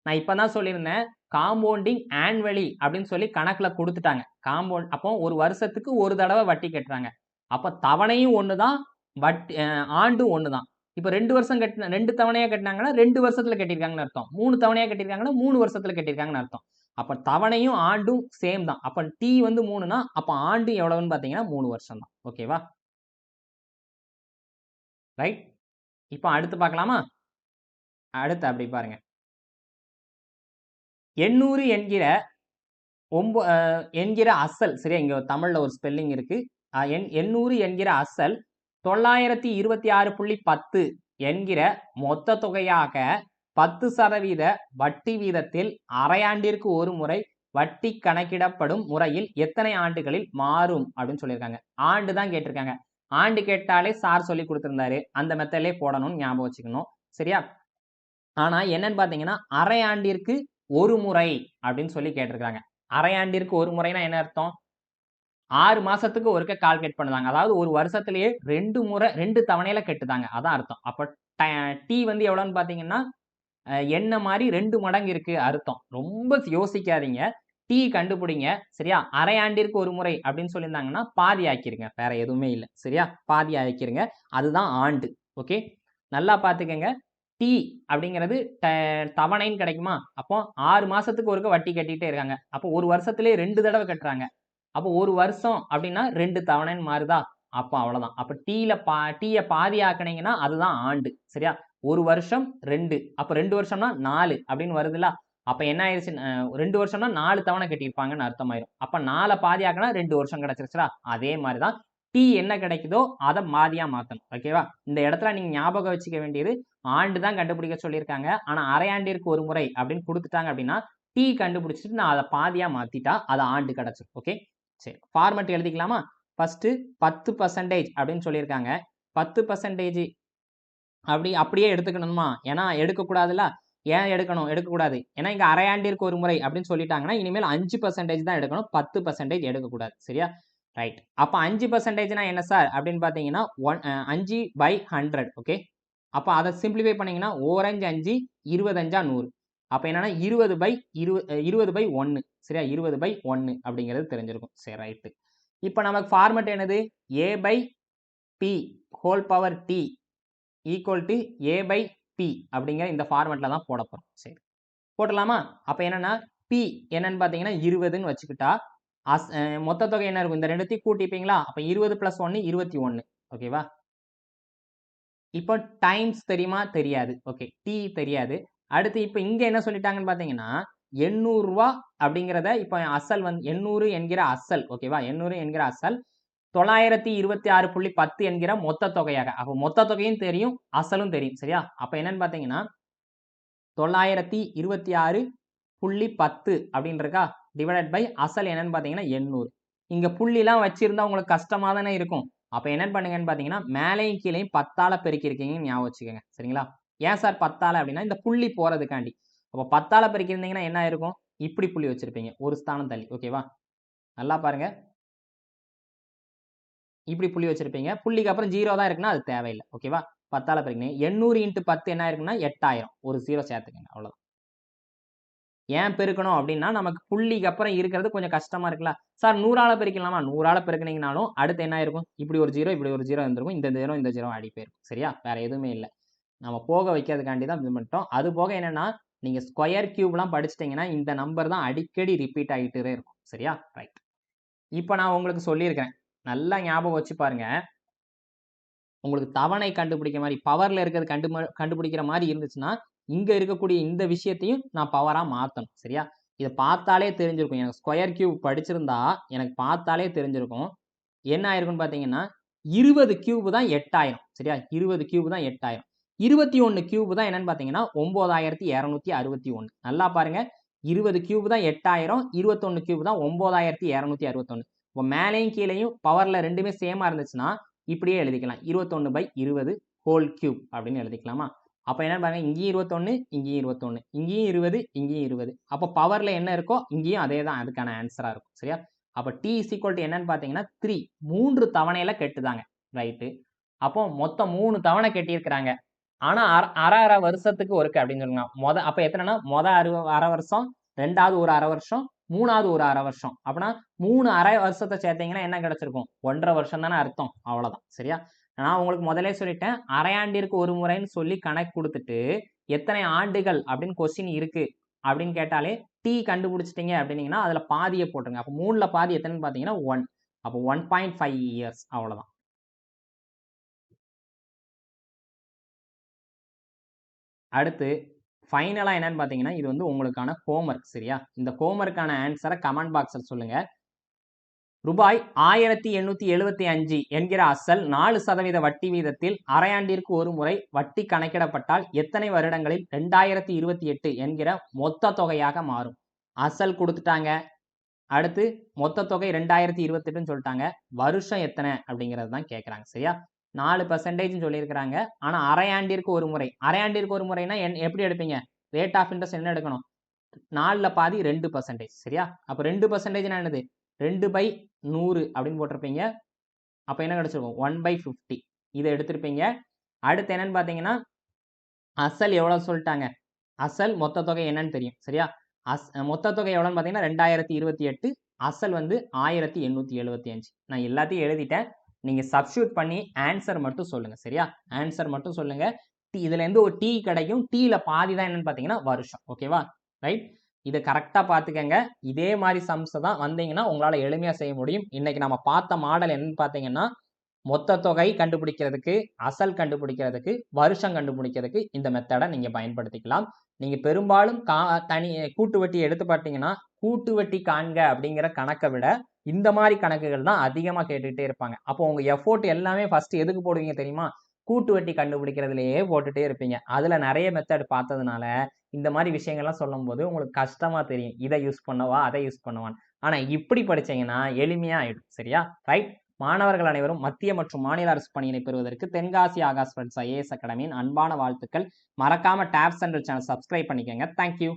நான் இப்ப தான் சொல்லியிருந்தேன். காம்பவுண்டிங் ஆனுவலி அப்படின்னு சொல்லி கணக்குல குடுத்துட்டாங்க. அப்போ ஒரு வருஷத்துக்கு ஒரு தடவ வட்டி கட்டுறாங்க. அப்ப தவணையும் ஒண்ணு தான். ஆண்டும் ஒண்ணு தான். இப்ப 2 வருஷம் 2 தவணையா கட்டுனாங்கன்னா 2 வருஷத்துல கட்டியிருக்காங்கன்னு அர்த்தம். 3 தவணையா கட்டியிருக்காங்கன்னா 3 வருஷத்துல கட்டியிருக்காங்கன்னு அர்த்தம். அப்ப தவணையும் ஆண்டும் சேம் தான். அப்ப டி வந்து 3னா அப்ப ஆண்டு எவ்வளவுன்னு பார்த்தீங்கன்னா 3 வருஷம் தான். ஓகேவா? ரைட். இப்ப அடுத்து பார்க்கலாமா? அடுத்து அப்படி பாருங்க. 800 என்கிற அசல் சரியா? இங்க தமிழ்ல ஒரு ஸ்பெல்லிங் இருக்கு. 800 என்கிற அசல் 926.10 என்கிற மொத்த தொகையாக 10% வட்டி வீதத்தில் அரையாண்டிற்கு ஒரு முறை வட்டி கணக்கிடப்படும் முறையில் எத்தனை ஆண்டுகளில் மாறும் அப்படின்னு சொல்லியிருக்காங்க. ஆண்டு தான் கேட்டிருக்காங்க. ஆண்டு கேட்டாலே சார் சொல்லி கொடுத்திருந்தாரு. அந்த மெத்தட்லயே போடணும்னு ஞாபகம் வச்சுக்கணும். சரியா? ஆனா என்னன்னு பார்த்தீங்கன்னா, அரை ஆண்டிற்கு ஒரு முறை அப்படின்னு சொல்லி கேட்டிருக்காங்க. அரை ஆண்டிற்கு ஒரு முறைனா என்ன அர்த்தம்? 6 மாசத்துக்கு ஒருக்க கால்குலேட் பண்ணுதாங்க. அதாவது ஒரு வருஷத்திலேயே 2 முறை 2 தவணையில கட்டுதாங்க. அதான் அர்த்தம். அப்ப டி வந்து எவ்வளோன்னு பார்த்தீங்கன்னா, என்ன மாரி 2 மடங்கு இருக்கு அர்த்தம். ரொம்ப யோசிக்காதீங்க. டி கண்டுபிடிங்க. சரியா? அரை ஆண்டிற்கு ஒரு முறை அப்படின்னு சொல்லியிருந்தாங்கன்னா, பாதி ஆக்கிருங்க. வேற எதுவுமே இல்ல. சரியா? பாதி ஆக்கிருங்க. அதுதான் ஆண்டு. ஓகே. நல்லா பார்த்துக்கங்க. டி அப்படிங்கிறது தவணைன்னு கிடைக்குமா? அப்போ 6 மாசத்துக்கு ஒருக்க வட்டி கட்டிட்டே இருக்காங்க. அப்போ ஒரு வருஷத்திலேயே 2 தடவ கட்டுறாங்க. அப்போ ஒரு வருஷம் அப்படின்னா 2 தவணைன்னு மாறுதா? அப்போ அவ்வளவுதான். அப்ப டீய பாதி ஆக்குனீங்கன்னா அதுதான் ஆண்டு. சரியா? ஒரு வருஷம் 2. அப்ப 2 வருஷம்னா 4 அப்படின்னு வருதுல்ல? அப்ப என்ன ஆயிருச்சு? 2 வருஷம்னா 4 தவணை கட்டியிருப்பாங்கன்னு அர்த்தமாயிரும். அப்ப 4 பாதி ஆக்குனா 2 வருஷம் கிடைச்சிருச்சுடா? அதே மாரி தான் டி என்ன கிடைக்குதோ அத பாதியா மாத்தணும். ஓகேவா? இந்த இடத்துல நீங்க ஞாபகம் வச்சுக்க வேண்டியது ஆண்டு தான் கண்டுபிடிக்க சொல்லியிருக்காங்க. ஆனா அரையாண்டிற்கு ஒரு முறை அப்படின்னு குடுத்துட்டாங்க அப்படின்னா, டி கண்டுபிடிச்சிட்டு நான் அத பாதியா மாத்திட்டா அது ஆண்டு கிடைச்சிரும். ஓகே. சரி. ஃபார்மட் எழுதிக்கலாமா? ஃபர்ஸ்ட் 10% அப்படின்னு சொல்லியிருக்காங்க. 10% அப்படியே எடுத்துக்கணுமா? ஏன்னா எடுக்கக்கூடாதுல்ல. ஏன் எடுக்கணும்? எடுக்கக்கூடாது. ஏன்னா இங்க அரையாண்டிற்கு ஒரு முறை அப்படின்னு சொல்லிட்டாங்கன்னா, இனிமேல் 5% தான் எடுக்கணும். 10% எடுக்கக்கூடாது. சரியா? ரைட். அப்ப 5%னா என்ன சார்? அப்படின்னு பார்த்தீங்கன்னா, 5/100 ஓகே. அப்ப அத சிம்ப்ளிஃபை பண்ணீங்கன்னா, ஓரஞ்சு 5 25 100. அப்ப என்னன்னா 20/1 சரியா? 20/1 அப்படிங்கிறது தெரிஞ்சிருக்கும். சரி ரைட். இப்ப நமக்கு ஃபார்மட் என்னது? A by P whole power T equal to A by P அப்படிங்கிற இந்த ஃபார்மட்ல தான் போட போறோம். சரி. போட்டுடலாமா? அப்ப என்னன்னா P என்னன்னு பார்த்தீங்கன்னா 20ன்னு வச்சுக்கிட்டா, மொத்த தொகை என்ன இருக்கும்? இந்த ரெண்டுத்தையும் கூட்டிப்பீங்களா? அப்ப 20 + 1 21 ஓகேவா? இப்போ டைம்ஸ் தெரியுமா? தெரியாது. ஓகே. டி தெரியாது. அடுத்து இப்ப இங்க என்ன சொல்லிட்டாங்கன்னு பார்த்தீங்கன்னா, ரூ. 800 அப்படிங்கிறத இப்ப அசல் 800 என்கிற அசல் ஓகேவா? 800 என்கிற அசல் 926.10 என்கிற மொத்த தொகையாக. அப்ப மொத்த தொகையும் தெரியும், அசலும் தெரியும். சரியா? அப்ப என்னன்னு பார்த்தீங்கன்னா, 926.10 அப்படின்னு இருக்கா? டிவைடட் பை அசல் என்னன்னு பார்த்தீங்கன்னா 800. இங்க புள்ளிலாம் வச்சிருந்தா உங்களுக்கு கஷ்டமா தானே இருக்கும். அப்ப என்ன பண்ணுங்கன்னு பார்த்தீங்கன்னா, மேலேயும் கீழேயும் 10ஆல பெருக்கியிருக்கீங்கன்னு ஞாபகம் வச்சுக்கோங்க. சரிங்களா? ஏன் சார் 10ஆல அப்படின்னா, இந்த புள்ளி போறதுக்காண்டி. அப்ப 10ஆல பெருக்கியிருந்தீங்கன்னா என்ன ஆயிருக்கும்? இப்படி புள்ளி வச்சிருப்பீங்க. ஒரு ஸ்தானம் தள்ளி. ஓகேவா? நல்லா பாருங்க. இப்படி புள்ளி வச்சிருப்பீங்க. புள்ளிக்கு அப்புறம் 0 தான் இருக்குன்னா அது தேவையில்லை. ஓகேவா? 10ஆல பெருக்கினீங்க. 800 × 10 என்ன இருக்குன்னா 8000. ஒரு 0 சேர்த்துக்கங்க. அவ்வளவுதான். ஏன் பெருக்கணும் அப்படின்னா நமக்கு புள்ளிக்கு அப்புறம் இருக்கிறது கொஞ்சம் கஷ்டமா இருக்குல்ல. சார் 100ஆல பெருக்கலாமா? 100ஆல பெருக்கினீங்கனாலும் அடுத்து என்ன இருக்கும்? இப்படி ஒரு 0 இப்படி ஒரு 0 இருந்திருக்கும். இந்த 0 இந்த 0 ஆடி போயிருக்கும். சரியா? வேற எதுவுமே இல்லை. நம்ம போக வைக்கிறதுக்காண்டி தான் இது பண்ணிட்டோம். அது போக என்னன்னா நீங்க ஸ்கொயர் கியூப்லாம் படிச்சிட்டீங்கன்னா இந்த நம்பர் தான் அடிக்கடி ரிப்பீட் ஆகிட்டே இருக்கும். சரியா? ரைட். இப்போ நான் உங்களுக்கு சொல்லியிருக்கேன். நல்லா ஞாபகம் வச்சு பாருங்க. உங்களுக்கு தவணை கண்டுபிடிக்கிற மாதிரி பவர்ல இருக்கிறது கண்டுபிடிக்கிற மாதிரி இருந்துச்சுன்னா இங்க இருக்கக்கூடிய இந்த விஷயத்தையும் நான் பவரா மாத்தணும். சரியா? இதை பார்த்தாலே தெரிஞ்சிருக்கும். எனக்கு ஸ்கொயர் கியூப் படிச்சிருந்தா எனக்கு பார்த்தாலே தெரிஞ்சிருக்கும். என்ன ஆயிருக்குன்னு பாத்தீங்கன்னா 20 கியூப் தான் 8000. சரியா? 20 கியூப் தான் 8000. 21 கியூப் தான் என்னன்னு பாத்தீங்கன்னா 9261. நல்லா பாருங்க. 20 கியூப் தான் 8000, 21 கியூப் தான் 9261. இப்போ மேலையும் கீழையும் பவர்ல ரெண்டுமே சேமா இருந்துச்சுன்னா இப்படியே எழுதிக்கலாம். 21/20 ஹோல் கியூப் அப்படின்னு எழுதிக்கலாமா? அப்ப என்ன பாருங்க, இங்கேயும் 21, இங்கேயும் 21, இங்கேயும் 20, இங்கேயும் 20. அப்போ பவர்ல என்ன இருக்கோ இங்கேயும் அதே தான் அதுக்கான ஆன்சரா இருக்கும். சரியா? அப்ப t = என்னன்னு பாத்தீங்கன்னா 3. 3 தவணையில கெட்டுதாங்க. ரைட்டு. அப்போ மொத்தம் 3 தவணை கெட்டியிருக்கிறாங்க. ஆனா அரை வருஷத்துக்கு ஒருக்க அப்படின்னு சொல்லுங்க. அப்ப எத்தனைன்னா அரை வருஷம், 2வது ஒரு அரை வருஷம், 3வது ஒரு அரை வருஷம். அப்படின்னா 3 அரை வருஷத்தை சேர்த்தீங்கன்னா என்ன கிடைச்சிருக்கும்? 1.5 வருஷம் தானே அர்த்தம். அவ்வளவுதான். சரியா? நான் உங்களுக்கு முதலே சொல்லிட்டேன். அரையாண்டிற்கு ஒரு முறைன்னு சொல்லி கணக்கு கொடுத்துட்டு எத்தனை ஆண்டுகள் அப்படின்னு கொஸ்டின் இருக்கு அப்படின்னு கேட்டாலே டி கண்டுபிடிச்சிட்டீங்க அப்படின்னீங்கன்னா அதுல பாதியை போட்டுருங்க. அப்போ 3ல பாதி எத்தனைன்னு பாத்தீங்கன்னா 1. அப்போ 1.5 இயர்ஸ். அவ்வளவுதான். அடுத்து ஃபைனலா என்னன்னு பாத்தீங்கன்னா இது வந்து உங்களுக்கான ஹோம்ஒர்க். சரியா? இந்த ஹோம்ஒர்க்கான ஆன்சரை கமெண்ட் பாக்ஸில் சொல்லுங்க. ரூபாய் 1875 என்கிற அசல் 4% வட்டி வீதத்தில் அரையாண்டிற்கு ஒரு முறை வட்டி கணக்கிடப்பட்டால் எத்தனை வருடங்களில் 2028 என்கிற மொத்த தொகையாக மாறும்? அசல் கொடுத்துட்டாங்க. அடுத்து மொத்த தொகை 2028ன்னு சொல்லிட்டாங்க. வருஷம் எத்தனை அப்படிங்கிறது தான் கேட்குறாங்க. சரியா? 4% சொல்லியிருக்கிறாங்க. ஆனா அரையாண்டிற்கு ஒரு முறை. அரையாண்டிற்கு ஒரு முறைனா எப்படி எடுப்பீங்க? ரேட் ஆஃப் இன்ட்ரெஸ்ட் என்ன எடுக்கணும்? 4ல பாதி 2%. சரியா? அப்போ 2% என்னது? 2/100 அப்படின்னு போட்டிருப்பீங்க. அப்போ என்ன கிடைச்சிருக்கும்? 1/50. இதை எடுத்திருப்பீங்க. அடுத்து என்னன்னு பார்த்தீங்கன்னா அசல் எவ்வளவு சொல்லிட்டாங்க. அசல் மொத்த தொகை என்னன்னு தெரியும். சரியா? மொத்த தொகை எவ்வளோன்னு பார்த்தீங்கன்னா 2028. அசல் வந்து 1875. நான் எல்லாத்தையும் எழுதிட்டேன். நீங்க சப்ஸ்டியூட் பண்ணி ஆன்சர் மட்டும் சொல்லுங்க. சரியா? ஆன்சர் மட்டும் சொல்லுங்க. இதுல இருந்து ஒரு டி கிடைக்கும். டீல பாதி தான் என்னன்னு பார்த்தீங்கன்னா வருஷம். ஓகேவா? ரைட். இதை கரெக்டா பார்த்துக்கங்க. இதே மாதிரி சம்ஸ் தான் வந்தீங்கன்னா உங்களால எளிமையா செய்ய முடியும். இன்னைக்கு நம்ம பார்த்த மாடல் என்னன்னு பார்த்தீங்கன்னா மொத்த தொகை கண்டுபிடிக்கிறதுக்கு, அசல் கண்டுபிடிக்கிறதுக்கு, வருஷம் கண்டுபிடிக்கிறதுக்கு இந்த மெத்தடை நீங்க பயன்படுத்திக்கலாம். நீங்க பெரும்பாலும் தனி கூட்டு வட்டி எடுத்து பார்த்தீங்கன்னா கூட்டு வட்டி காண்க அப்படிங்கிற கணக்கை விட இந்த மாதிரி கணக்குகள் தான் அதிகமா கேட்டுக்கிட்டே இருப்பாங்க. அப்போ உங்க எஃபோர்ட் எல்லாமே ஃபர்ஸ்ட் எதுக்கு போடுவீங்க தெரியுமா? கூட்டு வட்டி கண்டுபிடிக்கிறதுலயே போட்டுட்டே இருப்பீங்க. அதுல நிறைய மெத்தட் பார்த்ததுனால இந்த மாதிரி விஷயங்கள்லாம் சொல்லும் போது உங்களுக்கு கஷ்டமா தெரியும். இதை யூஸ் பண்ணவா அதை யூஸ் பண்ணுவான். ஆனா இப்படி படிச்சீங்கன்னா எளிமையா ஆயிடும். சரியா? ரைட். மாணவர்கள் அனைவரும் மத்திய மற்றும் மாநில அரசு பணியினை பெறுவதற்கு தென்காசி ஆகாஷ் ஃப்ரெண்ட்ஸ் IAS அகாடமியின் அன்பான வாழ்த்துக்கள். மறக்காம டேப் சென்ட்ரல் சேனல் சப்ஸ்கிரைப் பண்ணிக்கோங்க. தேங்க்யூ.